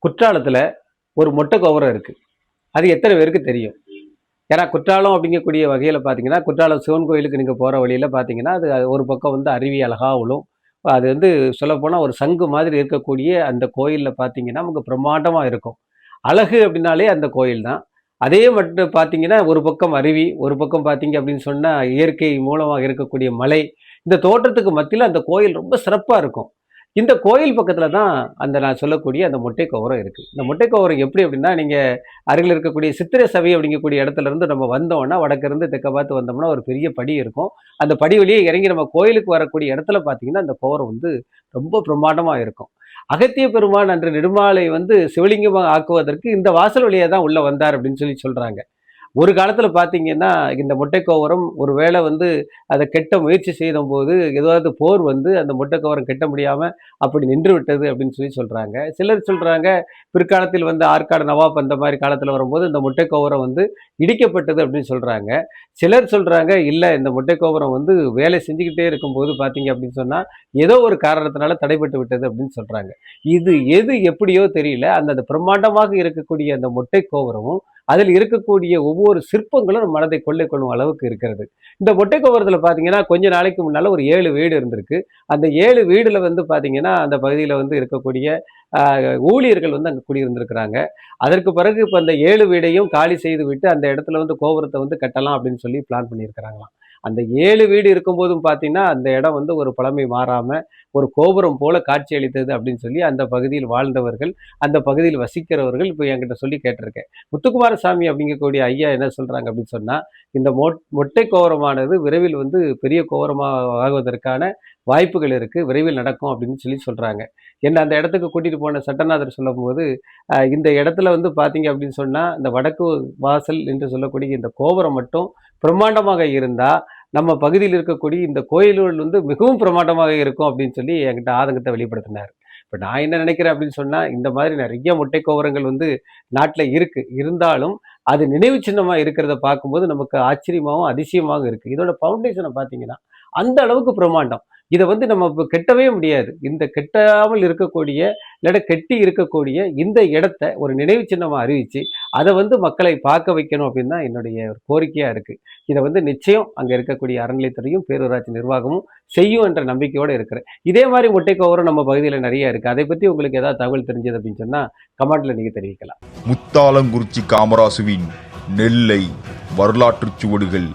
குற்றாலத்தில் ஒரு மொட்டை கோபுரம் இருக்குது. அது எத்தனை பேருக்கு தெரியும்? ஏன்னா குற்றாலம் அப்படிங்கக்கூடிய வகையில் பார்த்தீங்கன்னா, குற்றாலம் சிவன் கோயிலுக்கு நீங்கள் போகிற வழியில் பார்த்தீங்கன்னா, அது ஒரு பக்கம் வந்து அருவி அழகா விழும். அது வந்து சொல்லப்போனால் ஒரு சங்கு மாதிரி இருக்கக்கூடிய அந்த கோயிலில் பார்த்தீங்கன்னா, நமக்கு பிரம்மாண்டமாக இருக்கும். அழகு அப்படின்னாலே அந்த கோயில் தான். அதே மட்டும் பார்த்தீங்கன்னா, ஒரு பக்கம் அருவி, ஒரு பக்கம் பார்த்தீங்க அப்படின்னு சொன்னால் இயற்கை மூலமாக இருக்கக்கூடிய மலை. இந்த தோற்றத்துக்கு மத்தியில் அந்த கோயில் ரொம்ப சிறப்பாக இருக்கும். இந்த கோயில் பக்கத்துல தான் அந்த நான் சொல்லக்கூடிய அந்த மொட்டை கோபுரம் இருக்கு. இந்த மொட்டை கோபுரம் எப்படி அப்படின்னா, நீங்க அருகில் இருக்கக்கூடிய சித்திரை சபை அப்படிங்கக்கூடிய இடத்துல இருந்து நம்ம வந்தோம்னா, வடக்கு இருந்து தெற்க பார்த்து வந்தோம்னா ஒரு பெரிய படி இருக்கும். அந்த படி வழியே இறங்கி நம்ம கோயிலுக்கு வரக்கூடிய இடத்துல பார்த்தீங்கன்னா, அந்த கோபுரம் வந்து ரொம்ப பிரம்மாண்டமா இருக்கும். அகத்திய பெருமான் அன்று நெடுமாலை வந்து சிவலிங்கமா ஆக்குவதற்கு இந்த வாசல் வழியா தான் உள்ள வந்தார் அப்படின்னு சொல்றாங்க. ஒரு காலத்துல பார்த்தீங்கன்னா, இந்த மொட்டை கோபுரம் ஒரு வேளை வந்து அத கெட்ட முயற்சி செய்தம்போது, ஏதாவது போர் வந்து அந்த மொட்டை கோபுரம் கெட்ட முடியாம அப்படி நின்று விட்டது அப்படின்னு சொல்றாங்க. சிலர் சொல்றாங்க, பிற்காலத்தில் வந்து ஆற்காடு நவாப் அந்த மாரி காலத்துல வரும்போது இந்த மொட்டை கோபுரம் வந்து இடிக்கப்பட்டது அப்படின்னு சொல்றாங்க. சிலர் சொல்றாங்க, இல்ல இந்த மொட்டை கோபுரம் வந்து வேலை செஞ்சுக்கிட்டே இருக்கும்போது பார்த்தீங்க அப்படின்னு சொன்னா, ஏதோ ஒரு காரணத்தினால தடைபட்டு விட்டது அப்படின்னு சொல்றாங்க. இது எது எப்படியோ தெரியல. அந்த பிரம்மாண்டமாக இருக்கக்கூடிய அந்த மொட்டை கோபுரமும் அதில் இருக்கக்கூடிய ஒவ்வொரு சிற்பங்களும் நம்ம மனதை கொள்ளை கொள்ளும் அளவுக்கு இருக்கிறது. இந்த மொட்டை கோபுரத்தில் பார்த்தீங்கன்னா, கொஞ்ச நாளைக்கு முன்னால ஒரு 7 வீடு இருந்திருக்கு. அந்த 7 வீடுல வந்து பார்த்தீங்கன்னா, அந்த பகுதியில வந்து இருக்கக்கூடிய ஊழியர்கள் வந்து அங்க குடியிருந்திருக்கிறாங்க. அதற்கு பிறகு இப்ப அந்த 7 வீடையும் காலி செய்து விட்டு, அந்த இடத்துல வந்து கோபுரத்த வந்து கட்டலாம் அப்படின்னு சொல்லி பிளான் பண்ணியிருக்கிறாங்களாம். அந்த 7 வீடு இருக்கும்போதும் பார்த்தீங்கன்னா, அந்த இடம் வந்து ஒரு பழமை மாறாம, ஒரு கோபுரம் போல காட்சியளித்தது அப்படின்னு சொல்லி அந்த பகுதியில் வாழ்ந்தவர்கள், அந்த பகுதியில் வசிக்கிறவர்கள் இப்ப என்கிட்ட சொல்லி கேட்டிருக்கேன். முத்துக்குமாரசாமி அப்படிங்கக்கூடிய ஐயா என்ன சொல்றாங்க அப்படின்னு சொன்னா, இந்த மொட்டை கோபுரமானது விரைவில் வந்து பெரிய கோபுரமா ஆகுவதற்கான வாய்ப்புகள் இருக்கு. விரைவில் நடக்கும் அப்படின்னு சொல்லி சொல்றாங்க. என்ன அந்த இடத்துக்கு கூட்டிட்டு போன சட்டநாதர் சொல்லும்போது, இந்த இடத்துல வந்து பார்த்தீங்க அப்படின்னு சொன்னா, இந்த வடக்கு வாசல் என்று சொல்லக்கூடிய இந்த கோபுரம் மட்டும் பிரம்மாண்டமாக இருந்தா, நம்ம பகுதியில் இருக்கக்கூடிய இந்த கோயில்கள் வந்து மிகவும் பிரமாண்டமாக இருக்கும் அப்படின்னு சொல்லி என்கிட்ட ஆதங்கத்தை வெளிப்படுத்தினார். இப்ப நான் என்ன நினைக்கிறேன் அப்படின்னு சொன்னா, இந்த மாதிரி நிறைய மொட்டை கோபுரங்கள் வந்து நாட்டுல இருக்கு. இருந்தாலும் அது நினைவு சின்னமா இருக்கிறத பார்க்கும்போது நமக்கு ஆச்சரியமாவும், அதிசயமாவும் இருக்கு. இதோட ஃபவுண்டேஷன பார்த்தீங்கன்னா, அந்த அளவுக்கு பிரமாண்டம். இத வந்து நம்ம இப்ப கெட்டவே முடியாது. இந்த கெட்டாமல் இருக்கக்கூடிய, இல்லாட்ட கெட்டி இருக்கக்கூடிய இந்த இடத்த ஒரு நினைவு சின்னமா அறிவிச்சு, அத வந்து மக்களை பார்க்க வைக்கணும் அப்படின்னு தான் என்னுடைய ஒரு கோரிக்கையா இருக்கு. இத வந்து நிச்சயம் அங்க இருக்கக்கூடிய அறநிலையத்துறையும், பேரூராட்சி நிர்வாகமும் செய்யும் என்ற நம்பிக்கையோட இருக்கிறேன். இதே மாரி முட்டை கோபுரம் நம்ம பகுதியில நெறைய இருக்கு. அதை பத்தி உங்களுக்கு ஏதாவது தகவல் தெரிஞ்சது அப்படின்னு சொன்னா, கமெண்ட்ல நீங்க தெரிவிக்கலாம். முத்தாலங்குறிச்சி காமராசுவின் நெல்லை வரலாற்றுச் சுவடுகள்.